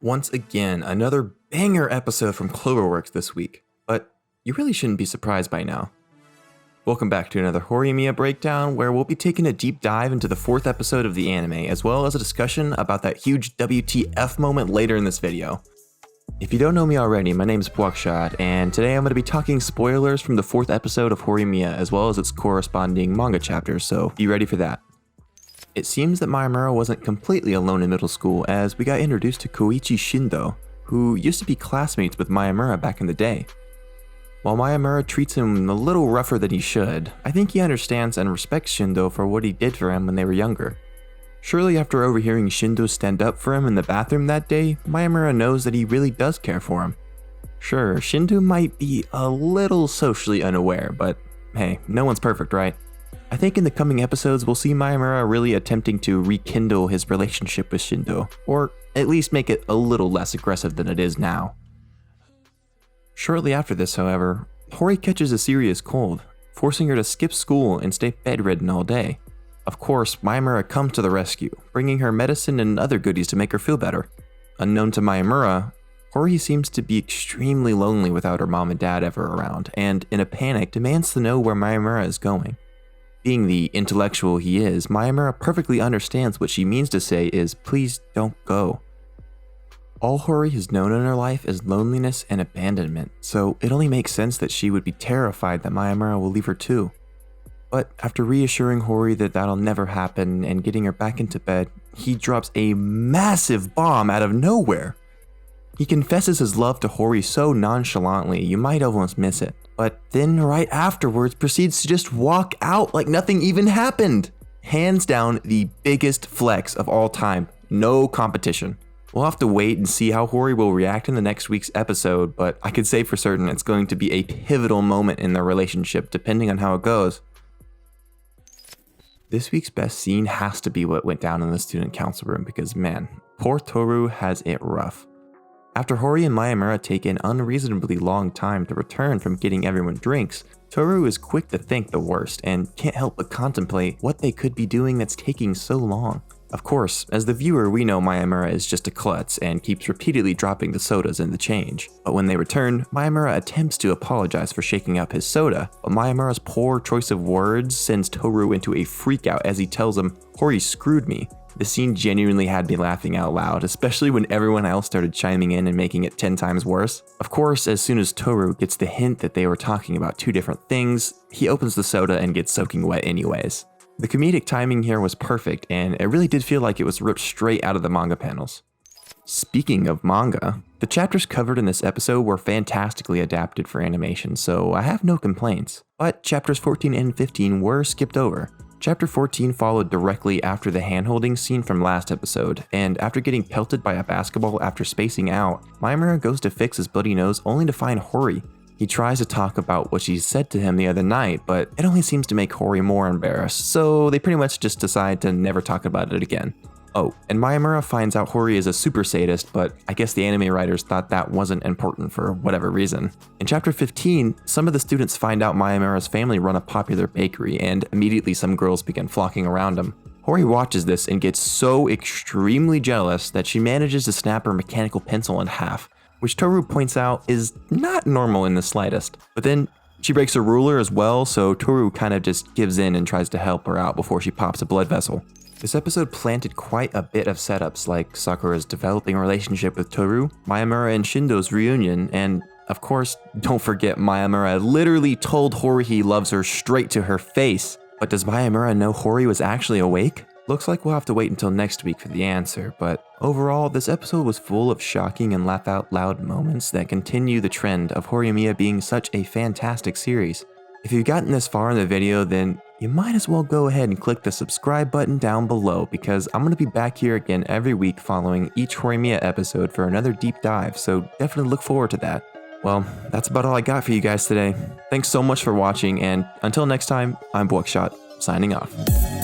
Once again, another banger episode from Cloverworks this week, but you really shouldn't be surprised by now. Welcome back to another Horimiya breakdown, where we'll be taking a deep dive into the 4th episode of the anime, as well as a discussion about that huge WTF moment later in this video. If you don't know me already, my name is Buckshot, and today I'm going to be talking spoilers from the 4th episode of Horimiya, as well as its corresponding manga chapters, so be ready for that. It seems that Miyamura wasn't completely alone in middle school, as we got introduced to Koichi Shindo, who used to be classmates with Miyamura back in the day. While Miyamura treats him a little rougher than he should, I think he understands and respects Shindo for what he did for him when they were younger. Surely after overhearing Shindo stand up for him in the bathroom that day, Miyamura knows that he really does care for him. Sure, Shindo might be a little socially unaware, but hey, no one's perfect, right? I think in the coming episodes we'll see Miyamura really attempting to rekindle his relationship with Shindo, or at least make it a little less aggressive than it is now. Shortly after this, however, Hori catches a serious cold, forcing her to skip school and stay bedridden all day. Of course, Miyamura comes to the rescue, bringing her medicine and other goodies to make her feel better. Unknown to Miyamura, Hori seems to be extremely lonely without her mom and dad ever around, and in a panic demands to know where Miyamura is going. Being the intellectual he is, Miyamura perfectly understands what she means to say is, "Please don't go." All Hori has known in her life is loneliness and abandonment, so it only makes sense that she would be terrified that Miyamura will leave her too. But after reassuring Hori that that'll never happen and getting her back into bed, he drops a massive bomb out of nowhere. He confesses his love to Hori so nonchalantly you might almost miss it, but then right afterwards proceeds to just walk out like nothing even happened. Hands down the biggest flex of all time, no competition. We'll have to wait and see how Hori will react in the next week's episode, but I can say for certain it's going to be a pivotal moment in their relationship depending on how it goes. This week's best scene has to be what went down in the student council room because man, poor Toru has it rough. After Hori and Miyamura take an unreasonably long time to return from getting everyone drinks, Toru is quick to think the worst and can't help but contemplate what they could be doing that's taking so long. Of course, as the viewer we know Miyamura is just a klutz and keeps repeatedly dropping the sodas in the change. But when they return, Miyamura attempts to apologize for shaking up his soda, but Miyamura's poor choice of words sends Toru into a freakout as he tells him, "Hori screwed me." The scene genuinely had me laughing out loud, especially when everyone else started chiming in and making it 10 times worse. Of course, as soon as Toru gets the hint that they were talking about two different things, he opens the soda and gets soaking wet anyways. The comedic timing here was perfect, and it really did feel like it was ripped straight out of the manga panels. Speaking of manga, the chapters covered in this episode were fantastically adapted for animation, so I have no complaints. But chapters 14 and 15 were skipped over. Chapter 14 followed directly after the hand-holding scene from last episode, and after getting pelted by a basketball after spacing out, Miyamura goes to fix his bloody nose only to find Hori. He tries to talk about what she said to him the other night, but it only seems to make Hori more embarrassed, so they pretty much just decide to never talk about it again. Oh, and Miyamura finds out Hori is a super sadist, but I guess the anime writers thought that wasn't important for whatever reason. In chapter 15, some of the students find out Miyamura's family run a popular bakery, and immediately some girls begin flocking around him. Hori watches this and gets so extremely jealous that she manages to snap her mechanical pencil in half, which Toru points out is not normal in the slightest. But then she breaks a ruler as well, so Toru kind of just gives in and tries to help her out before she pops a blood vessel. This episode planted quite a bit of setups like Sakura's developing relationship with Toru, Miyamura and Shindo's reunion, and of course, don't forget Miyamura literally told Hori he loves her straight to her face. But does Miyamura know Hori was actually awake? Looks like we'll have to wait until next week for the answer, but overall, this episode was full of shocking and laugh-out-loud moments that continue the trend of Horimiya being such a fantastic series. If you've gotten this far in the video, then you might as well go ahead and click the subscribe button down below because I'm going to be back here again every week following each Horimiya episode for another deep dive, so definitely look forward to that. Well, that's about all I got for you guys today. Thanks so much for watching, and until next time, I'm Buckshot, signing off.